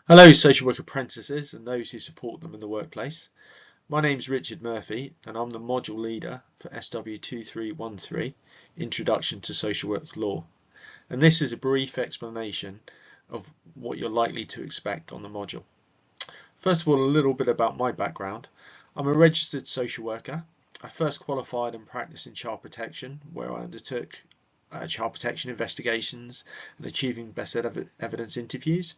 Hello, social work apprentices and those who support them in the workplace. My name is Richard Murphy and I'm the module leader for SW2313 Introduction to Social Work Law. And this is a brief explanation of what you're likely to expect on the module. First of all, a little bit about my background. I'm a registered social worker. I first qualified and practiced in child protection, where I undertook child protection investigations and achieving best evidence interviews.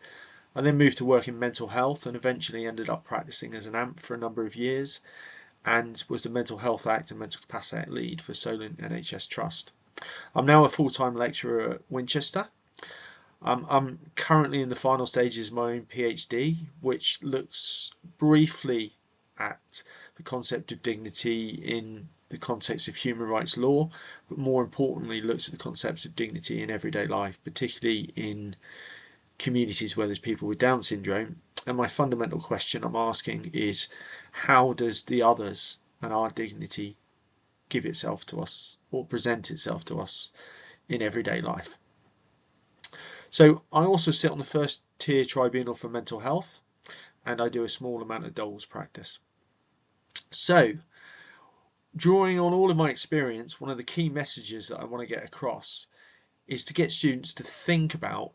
I then moved to work in mental health and eventually ended up practicing as an AMP for a number of years and was the Mental Health Act and Mental Capacity Act lead for Solent NHS Trust. I'm now a full-time lecturer at Winchester. I'm currently in the final stages of my own PhD, which looks briefly at the concept of dignity in the context of human rights law, but more importantly looks at the concepts of dignity in everyday life, particularly in communities where there's people with Down syndrome. And my fundamental question I'm asking is, how does the others and our dignity give itself to us or present itself to us in everyday life? So I also sit on the first tier tribunal for mental health, and I do a small amount of doles practice. So drawing on all of my experience, one of the key messages that I want to get across is to get students to think about,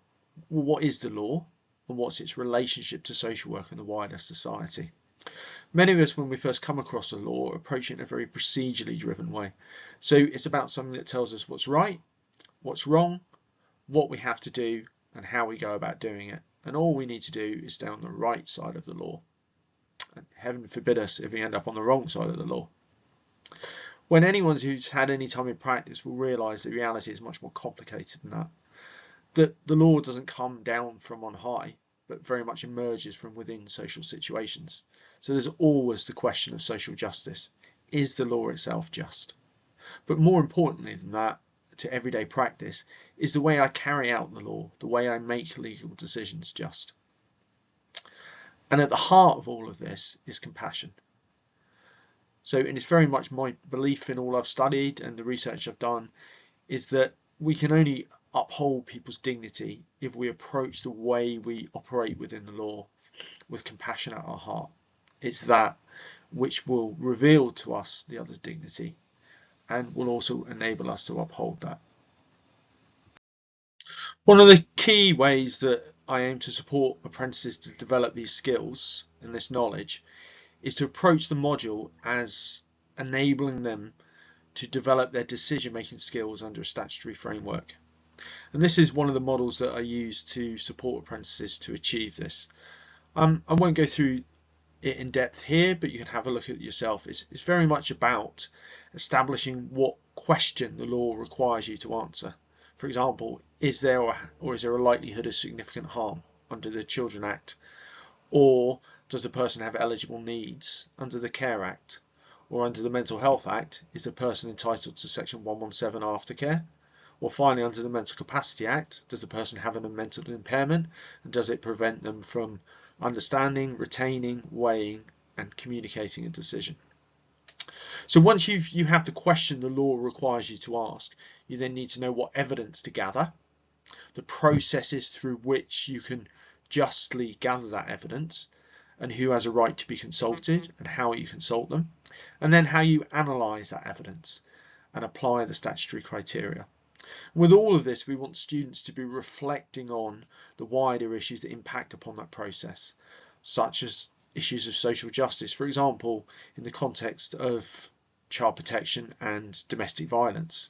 well, what is the law and what's its relationship to social work and the wider society? Many of us, when we first come across a law, approach it in a very procedurally driven way. So it's about something that tells us what's right, what's wrong, what we have to do, and how we go about doing it. And all we need to do is stay on the right side of the law. And heaven forbid us if we end up on the wrong side of the law. When anyone who's had any time in practice will realise that reality is much more complicated than that. That the law doesn't come down from on high, but very much emerges from within social situations. So there's always the question of social justice. Is the law itself just? But more importantly than that, to everyday practice, is the way I carry out the law, the way I make legal decisions just? And at the heart of all of this is compassion. So, and it's very much my belief in all I've studied and the research I've done, is that we can only uphold people's dignity if we approach the way we operate within the law with compassion at our heart. It's that which will reveal to us the other's dignity and will also enable us to uphold that. One of the key ways that I aim to support apprentices to develop these skills and this knowledge is to approach the module as enabling them to develop their decision-making skills under a statutory framework. And this is one of the models that I use to support apprentices to achieve this. I won't go through it in depth here, but you can have a look at it yourself. It's very much about establishing what question the law requires you to answer. For example, is there or is there a likelihood of significant harm under the Children Act? Or does the person have eligible needs under the Care Act? Or under the Mental Health Act, is the person entitled to Section 117 aftercare? Or finally, under the Mental Capacity Act, does the person have a mental impairment, and does it prevent them from understanding, retaining, weighing and communicating a decision? So once you have the question the law requires you to ask, you then need to know what evidence to gather, the processes through which you can justly gather that evidence, and who has a right to be consulted and how you consult them, and then how you analyse that evidence and apply the statutory criteria. With all of this, we want students to be reflecting on the wider issues that impact upon that process, such as issues of social justice, for example, in the context of child protection and domestic violence.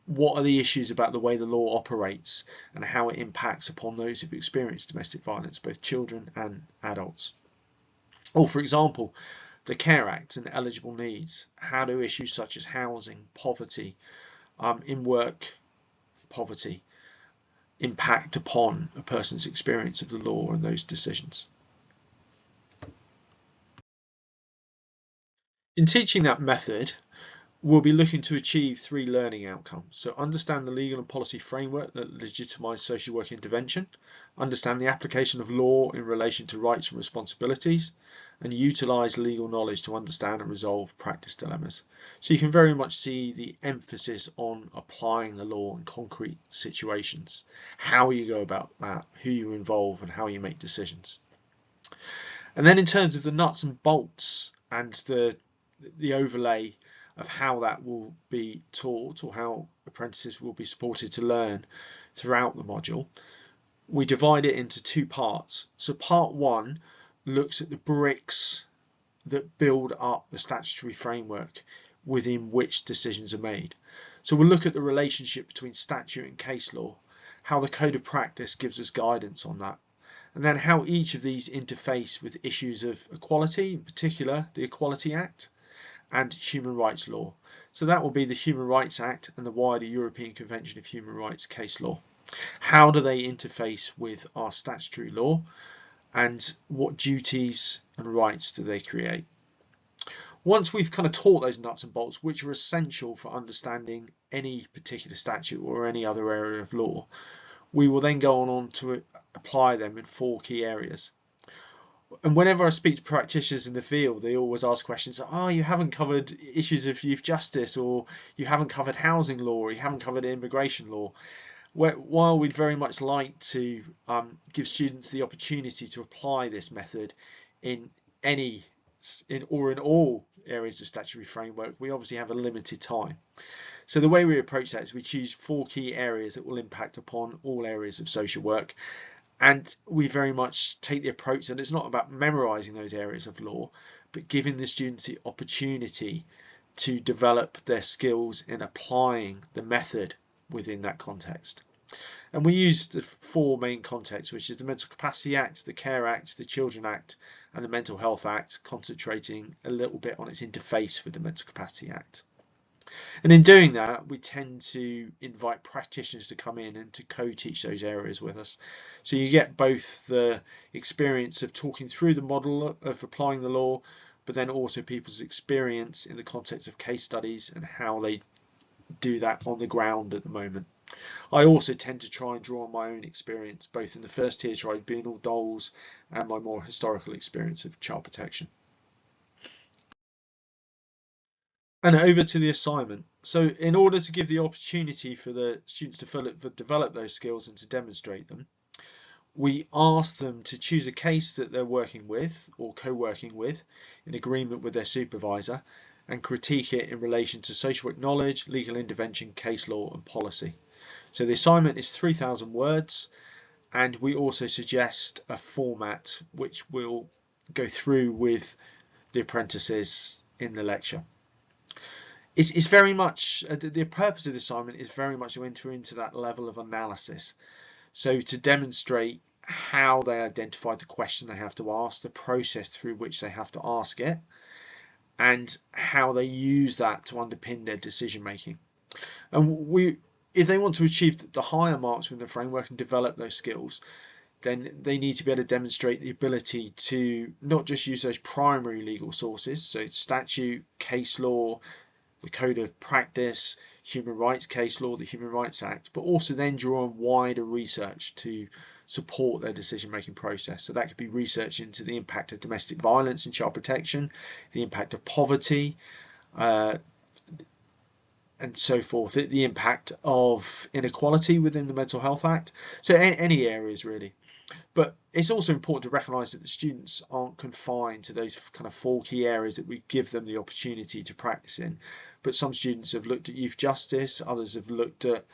What are the issues about the way the law operates and how it impacts upon those who've experienced domestic violence, both children and adults? Or, for example, the Care Act and eligible needs. How do issues such as housing, poverty, in work poverty impact upon a person's experience of the law and those decisions? In teaching that method, We'll be looking to achieve 3 learning outcomes. So understand the legal and policy framework that legitimise social work intervention, understand the application of law in relation to rights and responsibilities, and utilise legal knowledge to understand and resolve practice dilemmas. So you can very much see the emphasis on applying the law in concrete situations, how you go about that, who you involve, and how you make decisions. And then in terms of the nuts and bolts and the overlay of how that will be taught, or how apprentices will be supported to learn throughout the module, we divide it into 2 parts. So part 1 looks at the bricks that build up the statutory framework within which decisions are made. So we'll look at the relationship between statute and case law, how the code of practice gives us guidance on that, and then how each of these interface with issues of equality, in particular the Equality Act, and human rights law. So that will be the Human Rights Act and the wider European Convention of Human Rights case law. How do they interface with our statutory law, and what duties and rights do they create? Once we've kind of taught those nuts and bolts, which are essential for understanding any particular statute or any other area of law, we will then go on to apply them in 4 key areas. And whenever I speak to practitioners in the field, they always ask questions, you haven't covered issues of youth justice, or you haven't covered housing law, or you haven't covered immigration law. While we'd very much like to give students the opportunity to apply this method in all areas of statutory framework, we obviously have a limited time. So the way we approach that is we choose 4 key areas that will impact upon all areas of social work. And we very much take the approach that it's not about memorising those areas of law, but giving the students the opportunity to develop their skills in applying the method within that context. And we use the 4 main contexts, which is the Mental Capacity Act, the Care Act, the Children Act, and the Mental Health Act, concentrating a little bit on its interface with the Mental Capacity Act. And in doing that, we tend to invite practitioners to come in and to co-teach those areas with us. So you get both the experience of talking through the model of applying the law, but then also people's experience in the context of case studies and how they do that on the ground at the moment. I also tend to try and draw on my own experience, both in the first tier tribunal, DOLS, and my more historical experience of child protection. And over to the assignment. So in order to give the opportunity for the students to develop those skills and to demonstrate them, we ask them to choose a case that they're working with or co-working with in agreement with their supervisor, and critique it in relation to social work knowledge, legal intervention, case law and policy. So the assignment is 3,000 words, and we also suggest a format which we'll go through with the apprentices in the lecture. It's very much, the purpose of the assignment is very much to enter into that level of analysis. So to demonstrate how they identified the question they have to ask, the process through which they have to ask it, and how they use that to underpin their decision making. And if they want to achieve the higher marks within the framework and develop those skills, then they need to be able to demonstrate the ability to not just use those primary legal sources, so statute, case law, the code of practice, human rights case law, the Human Rights Act, but also then draw on wider research to support their decision-making process. So that could be research into the impact of domestic violence in child protection, the impact of poverty, and so forth, the impact of inequality within the Mental Health Act. So any areas really. But it's also important to recognise that the students aren't confined to those kind of 4 key areas that we give them the opportunity to practice in. But some students have looked at youth justice, others have looked at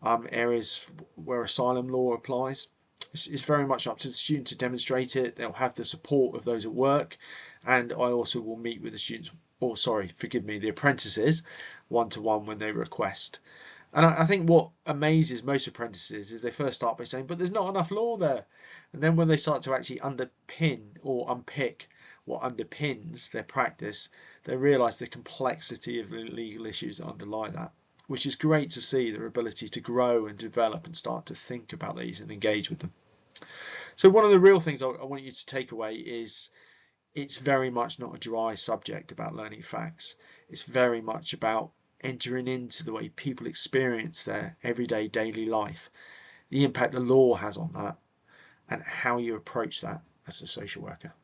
areas where asylum law applies. It's very much up to the student to demonstrate it. They'll have the support of those at work, and I also will meet with the students, or sorry, forgive me, the apprentices, one-to-one when they request. And I think what amazes most apprentices is they first start by saying, but there's not enough law there. And then when they start to actually underpin or unpick what underpins their practice, they realise the complexity of the legal issues that underlie that, which is great to see their ability to grow and develop and start to think about these and engage with them. So one of the real things I want you to take away is it's very much not a dry subject about learning facts. It's very much about entering into the way people experience their everyday daily life, the impact the law has on that, and how you approach that as a social worker.